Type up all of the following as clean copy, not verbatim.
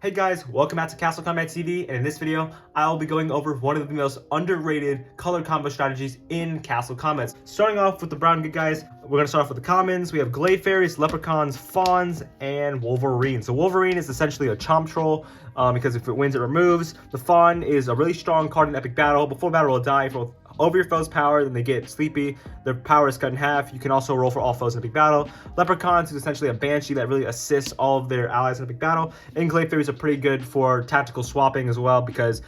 Hey guys, welcome back to Castle Combat TV, and in this video, I'll be going over one of the most underrated color combo strategies in Castle Combats. Starting off with the brown good guys, we're going to start off with the commons. We have Glade Fairies, Leprechauns, Fawns, and Wolverine. So Wolverine is essentially a Chomp Troll, because if it wins, it removes. The Fawn is a really strong card in Epic Battle. Before battle, will die for over your foe's power, then they get sleepy. Their power is cut in half. You can also roll for all foes in Epic Battle. Leprechauns is essentially a Banshee that really assists all of their allies in Epic Battle. And Glade Fairies are pretty good for tactical swapping as well, because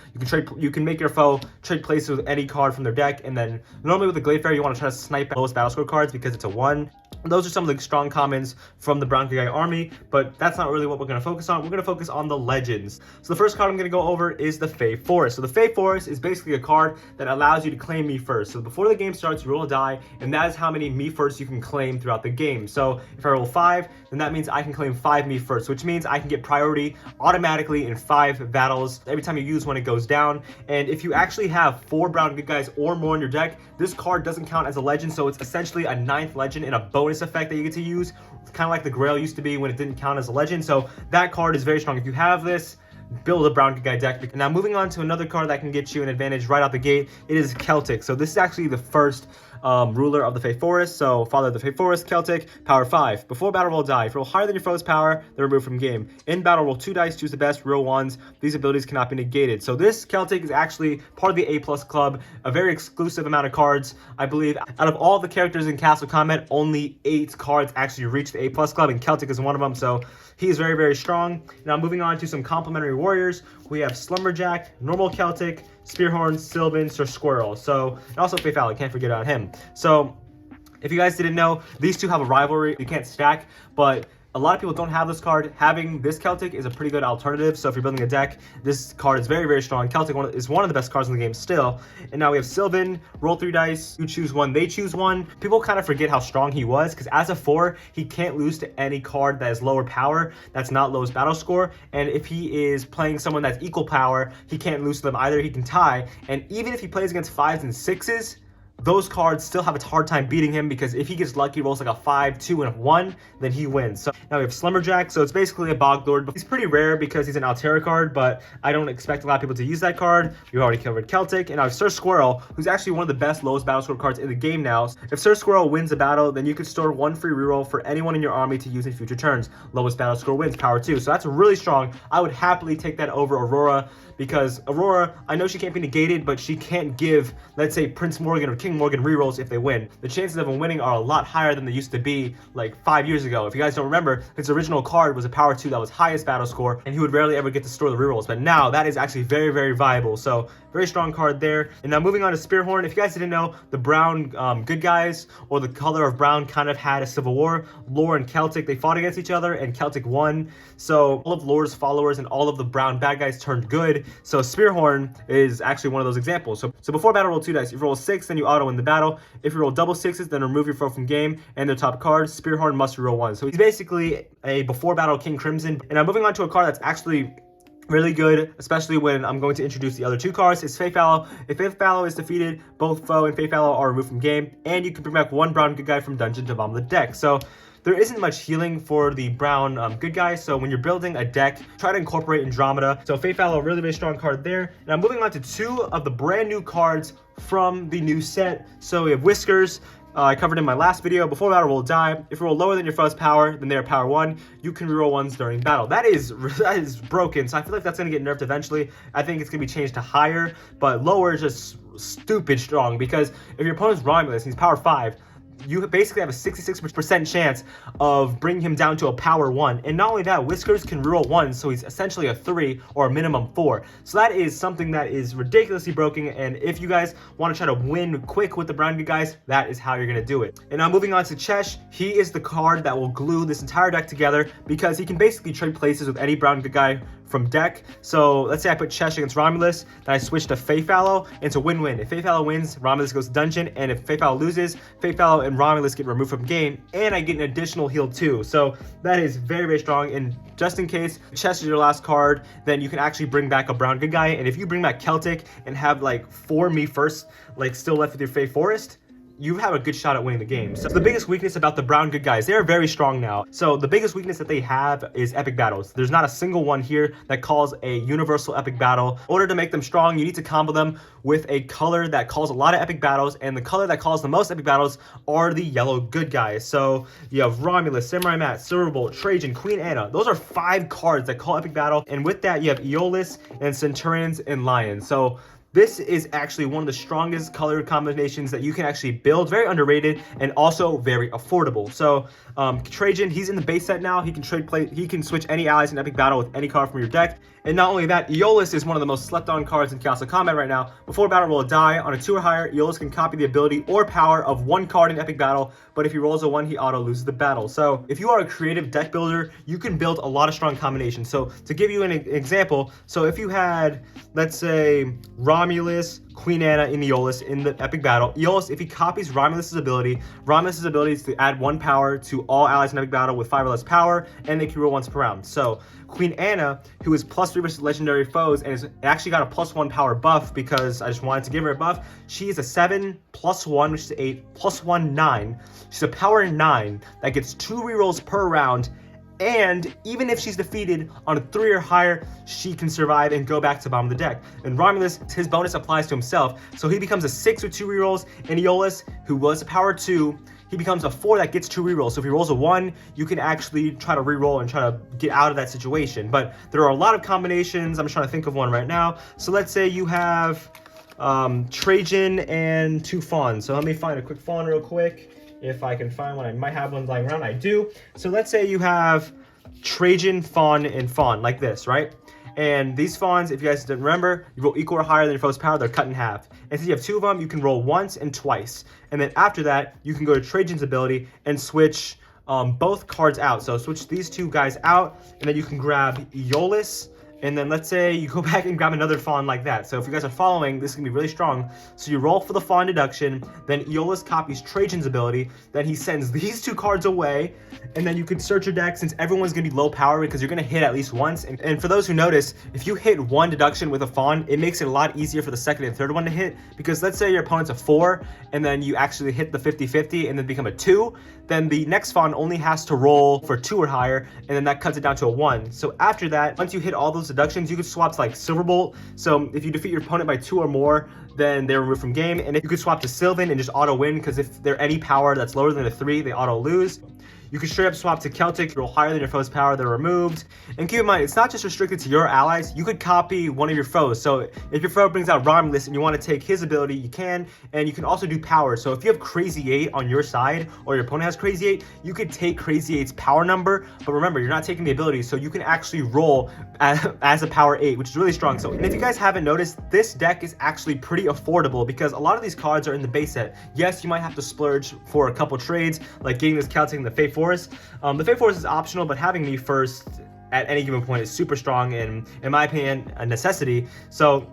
you can make your foe trade places with any card from their deck. And then normally with the Glade Fairy, you want to try to snipe lowest battle score cards because it's a 1. Those are some of the strong commons from the brown good guy army, but that's not really what we're going to focus on. We're going to focus on the legends. So the first card I'm going to go over is the Fey Forest. So the Fey Forest is basically a card that allows you to claim me first. So before the game starts, you roll a die, and that is how many me first you can claim throughout the game. So if I roll 5, then that means I can claim 5 me first, which means I can get priority automatically in 5 battles every time you use one, it goes down. And if you actually have 4 brown good guys or more in your deck, this card doesn't count as a legend, so it's essentially a 9th legend and a bonus effect that you get to use. It's kind of like the Grail used to be when it didn't count as a legend. So that card is very strong. If you have this, build a brown good guy deck. Now moving on to another card that can get you an advantage right out the gate, it is Celtic. So this is actually the first ruler of the Fey Forest. So father of the Fey Forest, Celtic, power 5. Before battle, roll die. If you roll higher than your foe's power, they're removed from game. In battle, roll 2 dice, choose the best, roll 1s. These abilities cannot be negated. So this Celtic is actually part of the A+ club, a very exclusive amount of cards. I believe out of all the characters in Castle Combat, only 8 cards actually reach the A+ club, and Celtic is one of them. So he is very, very strong. Now moving on to some complementary warriors, we have Slumberjack, normal Celtic, Spearhorn, Sylvan, Sir Squirrel. So, and also Faith Valley, can't forget about him. So, if you guys didn't know, these two have a rivalry. You can't stack, but a lot of people don't have this card. Having this Celtic is a pretty good alternative. So if you're building a deck, this card is very, very strong. Celtic is one of the best cards in the game still. And now we have Sylvan, roll 3 dice, you choose 1, they choose 1. People kind of forget how strong he was, because as a 4, he can't lose to any card that is lower power, that's not lowest battle score. And if he is playing someone that's equal power, he can't lose to them either, he can tie. And even if he plays against 5s and 6s, those cards still have a hard time beating him, because if he gets lucky, rolls like a 5, 2, and a 1, then he wins. So now we have Slumberjack. So it's basically a Boglord. He's pretty rare because he's an Altera card, but I don't expect a lot of people to use that card. We already covered Celtic. And now Sir Squirrel, who's actually one of the best lowest battle score cards in the game now. If Sir Squirrel wins a battle, then you could store 1 free reroll for anyone in your army to use in future turns. Lowest battle score wins, power 2. So that's really strong. I would happily take that over Aurora, because Aurora, I know she can't be negated, but she can't give, let's say, Prince Morgan or King Morgan rerolls if they win. The chances of them winning are a lot higher than they used to be like 5 years ago. If you guys don't remember, his original card was a power 2 that was highest battle score, and he would rarely ever get to store the rerolls. But now that is actually very, very viable. So very strong card there. And now moving on to Spearhorn. If you guys didn't know, the brown good guys, or the color of brown, kind of had a civil war. Lore and Celtic, they fought against each other, and Celtic won. So all of Lore's followers and all of the brown bad guys turned good. So Spearhorn is actually one of those examples. So before battle, roll 2 dice. If you roll 6, then you auto win the battle. If you roll double 6s, then remove your foe from game and their top card. Spearhorn must reroll 1. So he's basically a before battle King Crimson. And I'm moving on to a card that's actually really good, especially when I'm going to introduce the other 2 cards. It's Faith Fallow. If Faith Fallow is defeated, both foe and Faith Fallow are removed from game, and you can bring back 1 brown good guy from dungeon to bomb the deck. So there isn't much healing for the brown good guys, so when you're building a deck, try to incorporate Andromeda. So Faith Fallow, really, really strong card there. And I'm moving on to 2 of the brand new cards from the new set. So we have Whiskers. I covered in my last video. Before battle, roll die. If you roll lower than your foe's power, then they are power 1. You can reroll 1s during battle. That is broken, so I feel like that's going to get nerfed eventually. I think it's going to be changed to higher, but lower is just stupid strong, because if your opponent's Romulus and he's power 5, you basically have a 66% chance of bringing him down to a power 1. And not only that, Whiskers can reroll 1, so he's essentially a 3 or a minimum 4. So that is something that is ridiculously broken, and if you guys want to try to win quick with the brown good guys, that is how you're going to do it. And now moving on to Chesh, he is the card that will glue this entire deck together, because he can basically trade places with any brown good guy from deck. So let's say I put Chesh against Romulus, then I switch to Faith Fallow, and it's a win-win. If Faith Fallow wins, Romulus goes to dungeon, and if Faith Fallow loses, Faith Fallow and Romulus get removed from game, and I get an additional heal too. So that is very, very strong. And just in case Chesh is your last card, then you can actually bring back a brown good guy. And if you bring back Celtic and have like 4 me first, like still left with your Fey Forest, you have a good shot at winning the game. So the biggest weakness about the brown good guys, they're very strong now. So the biggest weakness that they have is epic battles. There's not a single one here that calls a universal epic battle. In order to make them strong, you need to combo them with a color that calls a lot of epic battles, and the color that calls the most epic battles are the yellow good guys. So you have Romulus, Samurai Matt, Silverbolt, Trajan, Queen Anna. Those are 5 cards that call epic battle, and with that you have Aeolus and Centurions and Lions. So this is actually one of the strongest color combinations that you can actually build. Very underrated and also very affordable. So Trajan, he's in the base set now. He can switch any allies in epic battle with any card from your deck. And not only that, Aeolus is one of the most slept on cards in Castle Combat right now. Before battle, roll a die. On a 2 or higher, Aeolus can copy the ability or power of 1 card in epic battle, but if he rolls a 1, he auto loses the battle. So if you are a creative deck builder, you can build a lot of strong combinations. So to give you an example, so if you had, let's say, Romulus, Queen Anna, and Aeolus in the epic battle, Aeolus, if he copies Romulus's ability is to add 1 power to all allies in epic battle with 5 or less power, and they can roll once per round. So Queen Anna, who is +3 versus legendary foes, and is actually got a +1 power buff because I just wanted to give her a buff. She is a 7 +1, which is 8 +1 9. She's a power 9 that gets 2 rerolls per round. And even if she's defeated on a 3 or higher, she can survive and go back to the bottom of the deck. And Romulus, his bonus applies to himself, so he becomes a 6 with 2 rerolls. And Aeolus, who was a power 2, he becomes a 4 that gets 2 rerolls. So if he rolls a 1, you can actually try to reroll and try to get out of that situation. But there are a lot of combinations. I'm just trying to think of one right now. So let's say you have Trajan and 2 fawns. So let me find a quick fawn real quick. If I can find one, I might have one lying around. I do. So let's say you have Trajan, fawn, and fawn like this, right? And these fawns, if you guys didn't remember, you roll equal or higher than your foe's power, they're cut in half. And since you have 2 of them, you can roll once and twice. And then after that, you can go to Trajan's ability and switch both cards out. So switch these 2 guys out, and then you can grab Aeolus. And then let's say you go back and grab another fawn like that. So if you guys are following, this is gonna be really strong. So you roll for the fawn deduction, then Aeolus copies Trajan's ability, then he sends these 2 cards away, and then you can search your deck since everyone's gonna be low power because you're gonna hit at least once. And for those who notice, if you hit 1 deduction with a fawn, it makes it a lot easier for the 2nd and 3rd one to hit, because let's say your opponent's a 4, and then you actually hit the 50-50 and then become a 2, then the next fawn only has to roll for 2 or higher, and then that cuts it down to a 1. So after that, once you hit all those deductions, you could swap to like Silverbolt. So if you defeat your opponent by 2 or more, then they're removed from game. And if you could swap to Sylvan and just auto win, because if they're any power that's lower than a 3, they auto lose. You can straight up swap to Celtic, roll higher than your foe's power, they're removed. And keep in mind, it's not just restricted to your allies. You could copy one of your foes. So if your foe brings out Romulus and you want to take his ability, you can. And you can also do power. So if you have Crazy 8 on your side, or your opponent has Crazy 8, you could take Crazy 8's power number. But remember, you're not taking the ability, so you can actually roll as a power 8, which is really strong. So, and if you guys haven't noticed, this deck is actually pretty affordable because a lot of these cards are in the base set. Yes, you might have to splurge for a couple trades, like getting this Celtic and the Fate Forest. The Fate Forest is optional, but having me first at any given point is super strong and, in my opinion, a necessity. So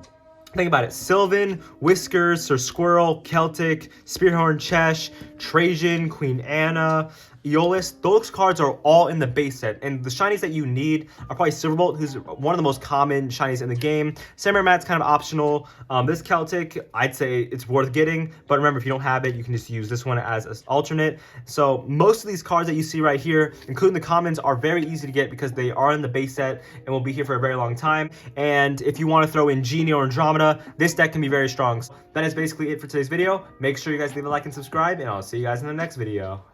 think about it. Sylvan, Whiskers, Sir Squirrel, Celtic, Spearhorn, Chesh, Trajan, Queen Anna, Aeolus, those cards are all in the base set, and the shinies that you need are probably Silverbolt, who's one of the most common shinies in the game. Samurai Matt's kind of optional. This Celtic, I'd say it's worth getting, but remember, if you don't have it, you can just use this one as an alternate. So most of these cards that you see right here, including the commons, are very easy to get because they are in the base set and will be here for a very long time. And if you want to throw in Genie or Andromeda, this deck can be very strong. So that is basically it for today's video. Make sure you guys leave a like and subscribe, and I'll see you guys in the next video.